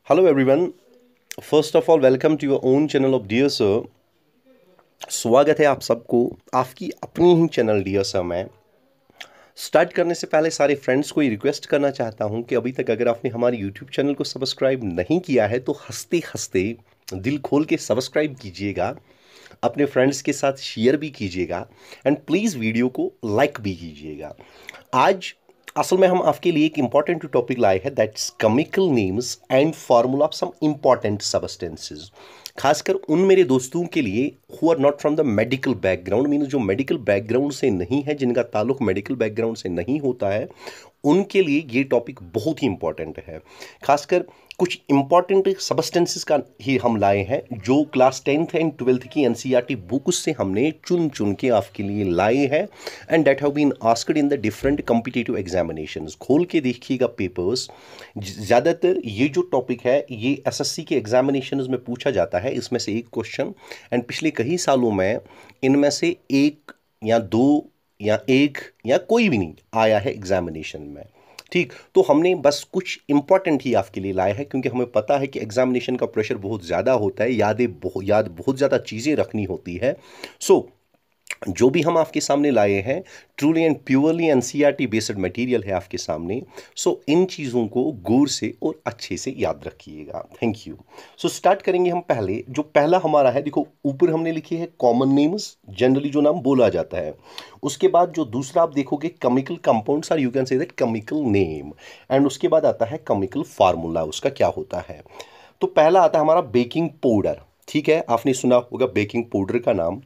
Hello everyone. First of all, welcome to your own channel of Dear Sir. स्वागत है आप सबको आपकी अपनी ही चैनल डियर सर में। स्टार्ट करने से पहले सारे फ्रेंड्स को ये रिक्वेस्ट करना चाहता हूँ कि अभी तक अगर आपने हमारे यूट्यूब चैनल को सब्सक्राइब नहीं किया है तो हंसते हंसते दिल खोल के सब्सक्राइब कीजिएगा, अपने फ्रेंड्स के साथ शेयर भी कीजिएगा एंड प्लीज़ वीडियो को लाइक भी कीजिएगा। आज असल में हम आपके लिए एक इंपॉर्टेंट टॉपिक लाए हैं, that's chemical names and formula of some important substances. खासकर उन मेरे दोस्तों के लिए who are not from the medical background, mean जो मेडिकल बैकग्राउंड से नहीं है, जिनका ताल्लुक मेडिकल बैकग्राउंड से नहीं होता है, उनके लिए ये टॉपिक बहुत ही इंपॉर्टेंट है। खासकर कुछ इंपॉर्टेंट सब्सटेंसेस का ही हम लाए हैं जो क्लास 10th एंड 12th की एनसीईआरटी बुक से हमने चुन चुन के आपके लिए लाए हैं and that have been asked in the different competitive examinations. खोल के देखिएगा पेपर्स, ज़्यादातर ये जो टॉपिक है ये एसएससी के एग्जामिनेशंस में पूछा जाता है। इसमें से एक क्वेश्चन एंड पिछले कई सालों में इनमें से एक या दो या एक या कोई भी नहीं आया है एग्जामिनेशन में। ठीक, तो हमने बस कुछ इंपॉर्टेंट ही आपके लिए लाया है क्योंकि हमें पता है कि एग्जामिनेशन का प्रेशर बहुत ज़्यादा होता है, याद बहुत ज़्यादा चीज़ें रखनी होती है। सो जो भी हम आपके सामने लाए हैं truly and purely NCERT based material है आपके सामने। सो इन चीज़ों को गौर से और अच्छे से याद रखिएगा। Thank you. सो स्टार्ट करेंगे हम। पहले जो पहला हमारा है, देखो ऊपर हमने लिखे है कॉमन नेम्स, जनरली जो नाम बोला जाता है। उसके बाद जो दूसरा आप देखोगे chemical compounds are, you can say that chemical name, and उसके बाद आता है केमिकल फार्मूला, उसका क्या होता है। तो पहला आता है हमारा बेकिंग पाउडर। ठीक है, आपने सुना होगा बेकिंग पाउडर का नाम।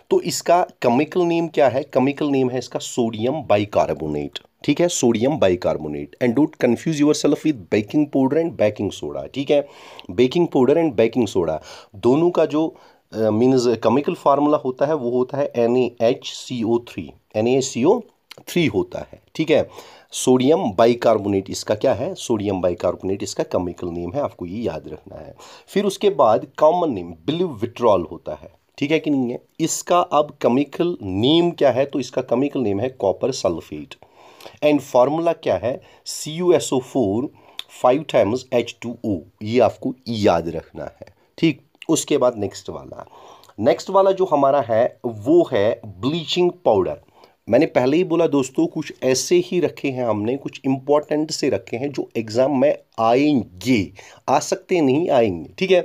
तो इसका केमिकल नेम क्या है? केमिकल नेम है इसका सोडियम बाइकार्बोनेट। ठीक है, sodium bicarbonate. And don't confuse yourself with baking powder and baking soda. ठीक है, baking powder and baking soda दोनों का जो मीन्स केमिकल फार्मूला होता है वो होता है NaHCO3। NaHCO3 होता है। ठीक है, सोडियम बाइकार्बोनेट इसका क्या है? सोडियम बाइकार्बोनेट इसका केमिकल नेम है, आपको ये याद रखना है। फिर उसके बाद कॉमन नेम बिलीविट्रॉल होता है। ठीक है कि नहीं है? इसका अब केमिकल नेम क्या है? तो इसका केमिकल नेम है कॉपर सल्फेट एंड फार्मूला क्या है? CuSO4 5 times H2O। ये आपको याद रखना है। ठीक, उसके बाद नेक्स्ट वाला जो हमारा है वो है ब्लीचिंग पाउडर। मैंने पहले ही बोला दोस्तों, कुछ ऐसे ही रखे हैं हमने, कुछ इंपॉर्टेंट से रखे हैं जो एग्जाम में आएंगे, आ सकते नहीं आएंगे। ठीक है,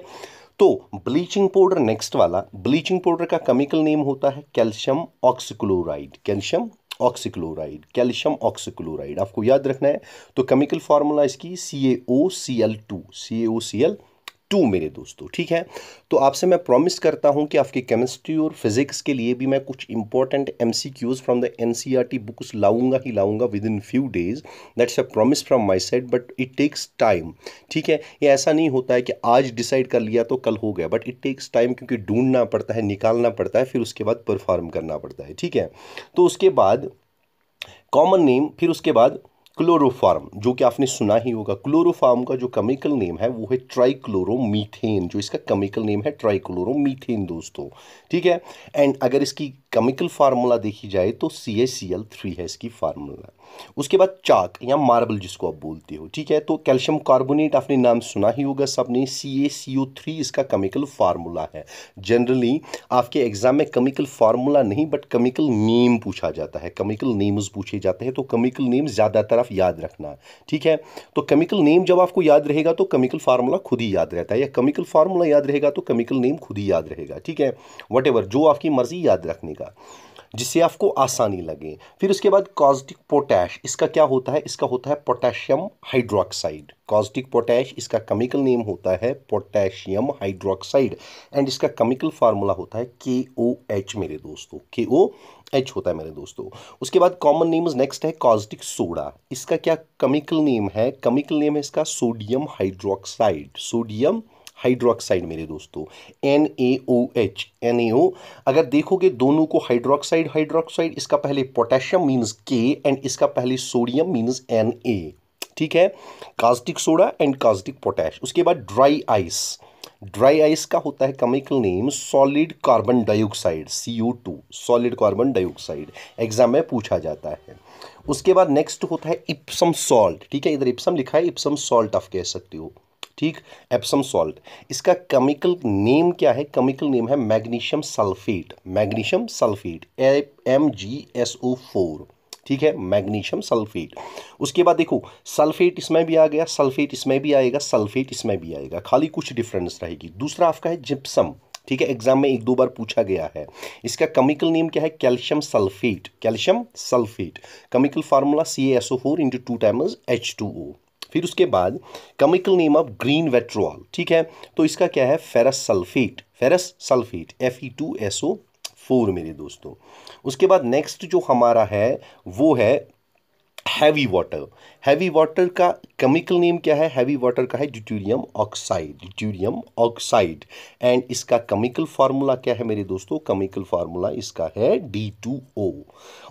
तो ब्लीचिंग पाउडर नेक्स्ट वाला, ब्लीचिंग पाउडर का केमिकल नेम होता है कैल्शियम ऑक्सीक्लोराइड। कैल्शियम ऑक्सीक्लोराइड आपको याद रखना है। तो केमिकल फार्मूला इसकी CaOCl2 मेरे दोस्तों। ठीक है, तो आपसे मैं प्रॉमिस करता हूं कि आपकी केमिस्ट्री और फिजिक्स के लिए भी मैं कुछ important MCQs from the NCERT books लाऊंगा ही लाऊंगा within few days. That's a promise from my side, but it takes time. ठीक है, ये ऐसा नहीं होता है कि आज डिसाइड कर लिया तो कल हो गया, बट इट टेक्स टाइम, क्योंकि ढूंढना पड़ता है, निकालना पड़ता है, फिर उसके बाद परफॉर्म करना पड़ता है। ठीक है, तो उसके बाद कॉमन नेम, फिर उसके बाद क्लोरोफार्म, जो कि आपने सुना ही होगा। क्लोरोफार्म का जो केमिकल नेम है वो है ट्राइक्लोरोमीथेन, जो इसका केमिकल नेम है ट्राइक्लोरोमीथेन दोस्तों। ठीक है, एंड अगर इसकी केमिकल फार्मूला देखी जाए तो CaCl3 है इसकी फार्मूला। उसके बाद चाक या मार्बल जिसको आप बोलते हो। ठीक है, तो कैल्शियम कार्बोनेट आपने नाम सुना ही होगा सबने, CaCO3 इसका केमिकल फार्मूला है। जनरली आपके एग्जाम में केमिकल फार्मूला नहीं बट केमिकल नेम पूछा जाता है, केमिकल नेम्स पूछे जाते हैं, तो केमिकल नेम ज़्यादातर आप याद रखना। ठीक है, तो केमिकल नेम जब आपको याद रहेगा तो केमिकल फार्मूला खुद ही याद रहता है, या केमिकल फार्मूला याद रहेगा तो केमिकल नेम खुद ही याद रहेगा। ठीक है, वट जो आपकी मर्जी याद रखने का, जिससे आपको आसानी लगे। फिर उसके बाद कॉस्टिक पोटैश, इसका क्या होता है? इसका होता है पोटेशियम हाइड्रोक्साइड। कॉस्टिक पोटैश इसका केमिकल नेम होता है पोटेशियम हाइड्रोक्साइड एंड इसका केमिकल फार्मूला होता है KOH मेरे दोस्तों, KOH होता है मेरे दोस्तों। उसके बाद कॉमन नेम्स नेक्स्ट है कॉस्टिक सोडा। इसका क्या केमिकल नेम है? केमिकल नेम है इसका सोडियम हाइड्रोक्साइड मेरे दोस्तों, NaOH। अगर देखोगे दोनों को हाइड्रोक्साइड, इसका पहले पोटेशियम मीन्स K एंड इसका पहले सोडियम मीन्स Na। ठीक है, caustic soda and caustic potash. उसके बाद ड्राई आइस का होता है chemical name solid carbon dioxide, CO2, solid carbon dioxide, exam में पूछा जाता है। उसके बाद नेक्स्ट होता है इप्सम सॉल्ट। ठीक है, इधर इप्सम लिखा है, इप्सम सॉल्ट आप कह सकते हो। ठीक, एप्सम सॉल्ट। इसका केमिकल नेम क्या है? केमिकल नेम है magnesium sulphate, magnesium sulphate, MgSO4, ठीक है, मैग्नीशियम सल्फेट। उसके बाद देखो सल्फेट इसमें भी आ गया, सल्फेट इसमें भी आएगा, सल्फेट इसमें भी आएगा, खाली कुछ डिफरेंस रहेगी। दूसरा आपका है जिप्सम, ठीक है, एग्जाम में एक दो बार पूछा गया है। इसका केमिकल नेम क्या है? Calcium sulphate, calcium sulphate. Chemical formula CaSO4 into 2 times H2O। फिर उसके बाद केमिकल नेम ऑफ ग्रीन वेट्रोल, ठीक है, तो इसका क्या है? Ferrous sulphate, ferrous sulphate, Fe2SO4 मेरे दोस्तों। उसके बाद नेक्स्ट जो हमारा है वो है हैवी वाटर। हैवी वाटर का केमिकल नेम क्या है? हैवी वाटर का है deuterium oxide, deuterium oxide. And इसका केमिकल फार्मूला क्या है मेरे दोस्तों? केमिकल फार्मूला इसका है D2O।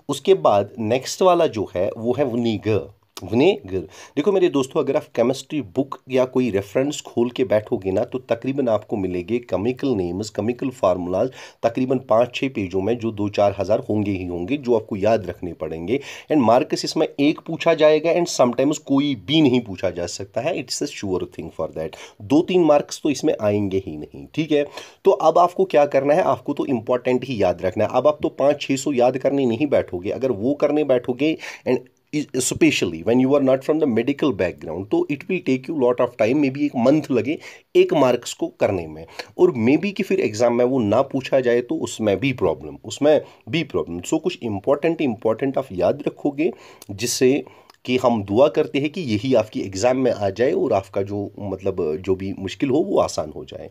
उसके बाद नेक्स्ट वाला जो है वो है विनेगर, विनेगर। देखो मेरे दोस्तों, अगर आप केमिस्ट्री बुक या कोई रेफरेंस खोल के बैठोगे ना तो तकरीबन आपको मिलेंगे केमिकल नेम्स, केमिकल फार्मूलाज तकरीबन 5-6 पेजों में, जो 2-4 हज़ार होंगे ही होंगे, जो आपको याद रखने पड़ेंगे। एंड मार्क्स इसमें एक पूछा जाएगा एंड समटाइम्स कोई भी नहीं पूछा जा सकता है, it's a sure thing for that. 2-3 marks तो इसमें आएंगे ही नहीं, ठीक है। तो अब आपको क्या करना है? आपको तो इंपॉर्टेंट ही याद रखना है। अब आप तो 500-600 याद करने नहीं बैठोगे। अगर वो करने बैठोगे and especially when you are not from the medical background, तो it will take you lot of time, may be एक मंथ लगे एक मार्क्स को करने में, और मे बी कि फिर एग्जाम में वो ना पूछा जाए तो उसमें भी प्रॉब्लम, उसमें भी प्रॉब्लम। सो कुछ इंपॉर्टेंट आप याद रखोगे, जिससे कि हम दुआ करते हैं कि यही आपकी एग्ज़ाम में आ जाए और आपका जो मतलब जो भी मुश्किल हो वो आसान हो जाए।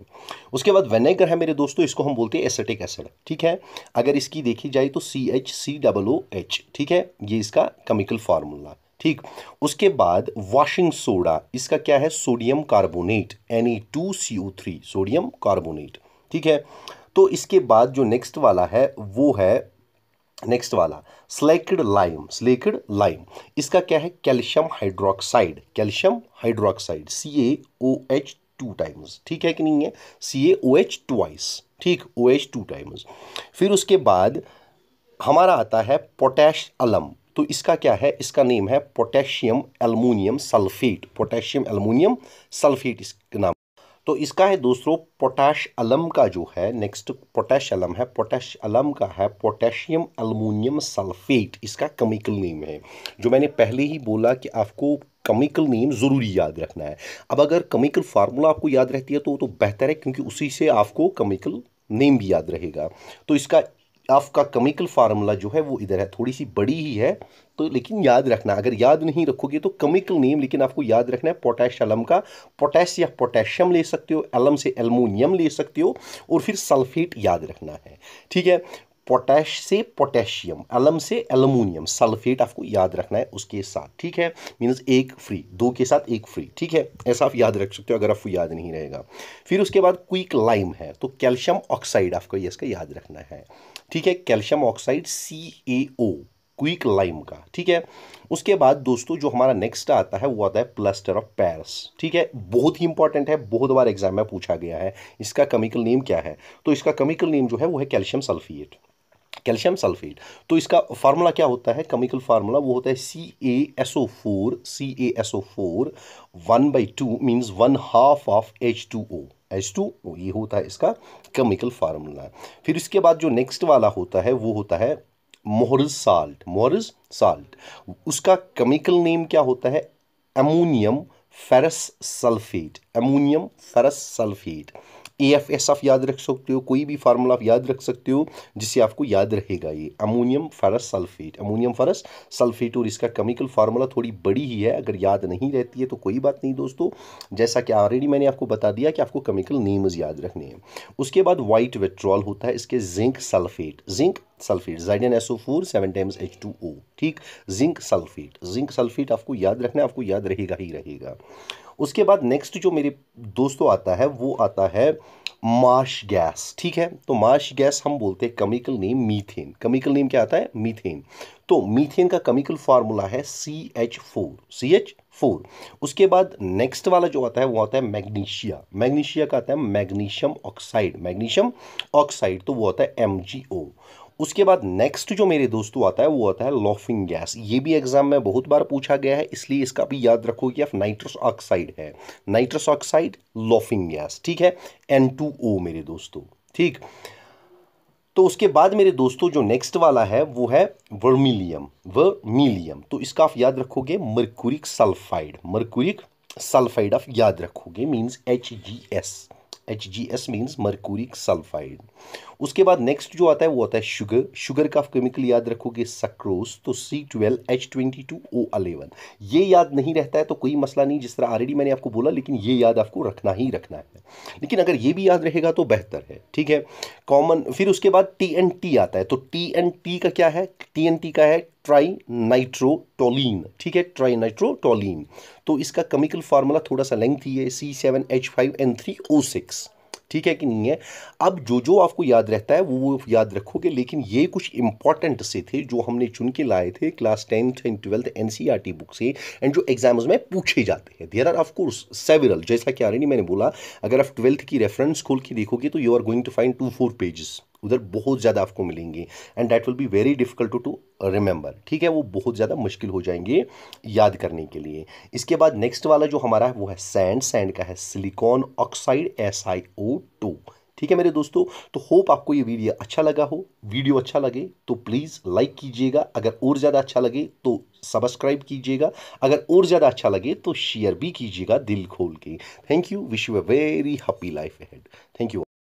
उसके बाद विनेगर है मेरे दोस्तों, इसको हम बोलते हैं एसिटिक एसिड, ठीक है। अगर इसकी देखी जाए तो CHCOOH, ठीक है, ये इसका केमिकल फार्मूला, ठीक। उसके बाद वॉशिंग सोडा, इसका क्या है? Sodium carbonate, Na2CO3, sodium carbonate, ठीक है। तो इसके बाद जो नेक्स्ट वाला है वो है नेक्स्ट वाला स्लेक्ड लाइम, स्लेक्ड लाइम। इसका क्या है? Calcium hydroxide, calcium hydroxide, CaOH 2 times, ठीक है कि नहीं है? CaOH ट्वाइस, ठीक, OH 2 टाइम्स। फिर उसके बाद हमारा आता है पोटैश अलम, तो इसका क्या है? इसका नेम है potassium aluminium sulphate, potassium aluminium sulphate इसका नाम। तो इसका है दोस्तों पोटैश अलम का जो है नेक्स्ट, पोटैश अलम है, पोटैश अलम का है पोटेशियम एल्युमिनियम सल्फेट, इसका केमिकल नेम है। जो मैंने पहले ही बोला कि आपको केमिकल नेम ज़रूरी याद रखना है। अब अगर केमिकल फार्मूला आपको याद रहती है तो वो तो बेहतर है, क्योंकि उसी से आपको केमिकल नेम भी याद रहेगा। तो इसका आपका केमिकल फार्मूला जो है वो इधर है, थोड़ी सी बड़ी ही है तो, लेकिन याद रखना। अगर याद नहीं रखोगे तो केमिकल नेम, लेकिन आपको याद रखना है पोटैश अलम का। पोटैश या पोटेशियम ले सकते हो, अलम से एल्युमिनियम ले सकते हो, और फिर सल्फेट याद रखना है, ठीक है। पोटैश से पोटेशियम, अलम से एल्युमिनियम, सल्फेट आपको याद रखना है उसके साथ, ठीक है। मीन्स एक फ्री, दो के साथ एक फ्री, ठीक है, ऐसा आप याद रख सकते हो अगर आपको याद नहीं रहेगा। फिर उसके बाद क्विक लाइम है, तो कैल्शियम ऑक्साइड आपको ये इसका याद रखना है, ठीक है, calcium oxide CaO, quick lime का, ठीक है। उसके बाद दोस्तों जो हमारा नेक्स्ट आता है वो आता है प्लास्टर ऑफ पेरिस, ठीक है, बहुत ही इंपॉर्टेंट है, बहुत बार एग्जाम में पूछा गया है। इसका केमिकल नेम क्या है? तो इसका केमिकल नेम जो है वो है कैल्शियम सल्फेट, कैल्शियम सल्फेट। तो इसका फार्मूला क्या होता है? केमिकल फार्मूला वो होता है CaSO4, CaSO4 1/2 means 1/2 of H2O, H2O ये होता है इसका केमिकल फार्मूला। फिर इसके बाद जो नेक्स्ट वाला होता है वो होता है मोहरज साल्ट, मोहरज साल्ट। उसका केमिकल नेम क्या होता है? Ammonium ferrous sulphate, ammonium ferrous sulphate. AFS आप याद रख सकते हो, कोई भी फार्मूला आप याद रख सकते हो जिससे आपको याद रहेगा ये ammonium ferrous sulphate, ammonium ferrous sulphate. और इसका केमिकल फार्मूला थोड़ी बड़ी ही है, अगर याद नहीं रहती है तो कोई बात नहीं दोस्तों, जैसा कि ऑलरेडी मैंने आपको बता दिया कि आपको केमिकल नेम्स याद रखने हैं। उसके बाद वाइट विट्रॉल होता है, इसके zinc sulphate, zinc sulphate, ZnSO4 7 times H2O, ठीक, जिंक सल्फेट, जिंक सल्फेट आपको याद रखना है, आपको याद रहेगा ही रहेगा। उसके बाद नेक्स्ट जो मेरे दोस्तों आता है वो आता है मार्श गैस, ठीक है। तो मार्श गैस हम बोलते हैं chemical name methane, chemical name क्या आता है? मीथेन। तो मीथेन का केमिकल फार्मूला है CH4, CH4। उसके बाद नेक्स्ट वाला जो आता है वो आता है मैग्नीशिया, मैग्नीशिया का आता है मैग्नीशियम ऑक्साइड, मैग्नीशियम ऑक्साइड, तो वो आता है MgO। उसके बाद नेक्स्ट जो मेरे दोस्तों आता है वो आता है लॉफिंग गैस। ये भी एग्जाम में बहुत बार पूछा गया है, इसलिए इसका भी याद रखो कि आप नाइट्रस ऑक्साइड है, नाइट्रस ऑक्साइड लॉफिंग गैस, ठीक है, N2O मेरे दोस्तों, ठीक। तो उसके बाद मेरे दोस्तों जो नेक्स्ट वाला है वो है वर्मिलियम, वर्मिलियम। तो इसका आप याद रखोगे मर्क्यूरिक सल्फाइड, मर्क्यूरिक सल्फाइड आप याद रखोगे, means HgS, HgS means mercuric sulphide. उसके बाद नेक्स्ट जो आता है वो आता है शुगर, शुगर का आप केमिकल याद रखोगे सक्रोज, तो C12H22O11। ये याद नहीं रहता है तो कोई मसला नहीं, जिस तरह ऑलरेडी मैंने आपको बोला, लेकिन ये याद आपको रखना ही रखना है, लेकिन अगर ये भी याद रहेगा तो बेहतर है, ठीक है, कॉमन। फिर उसके बाद TNT आता है, तो TNT का क्या है, TNT का है ट्राई नाइट्रोटोलीन, ठीक है, ट्राई नाइट्रोटोलीन। तो इसका केमिकल फार्मूला थोड़ा सा लेंथी है, C7H5N3O6, ठीक है कि नहीं है। अब जो जो आपको याद रहता है वो याद रखोगे, लेकिन ये कुछ इंपॉर्टेंट से थे जो हमने चुन के लाए थे class 10th and 12th NCERT book से, एंड जो एग्जाम्स में पूछे जाते हैं। There are of course several, जैसा कि ऑलरेडी मैंने बोला, अगर आप 12th की रेफरेंस खोल के देखोगे तो you are going to find 2-4 pages, उधर बहुत ज़्यादा आपको मिलेंगे, and that will be very difficult to remember, ठीक है, वो बहुत ज़्यादा मुश्किल हो जाएंगे याद करने के लिए। इसके बाद नेक्स्ट वाला जो हमारा है वो है सैंड, सैंड का है सिलिकॉन ऑक्साइड SiO2, ठीक है मेरे दोस्तों। तो होप आपको ये वीडियो अच्छा लगा हो, वीडियो अच्छा लगे तो प्लीज़ लाइक कीजिएगा, अगर और ज़्यादा अच्छा लगे तो सब्सक्राइब कीजिएगा, अगर और ज़्यादा अच्छा लगे तो शेयर भी कीजिएगा दिल खोल के। Thank you, wish you a very happy life ahead, thank you.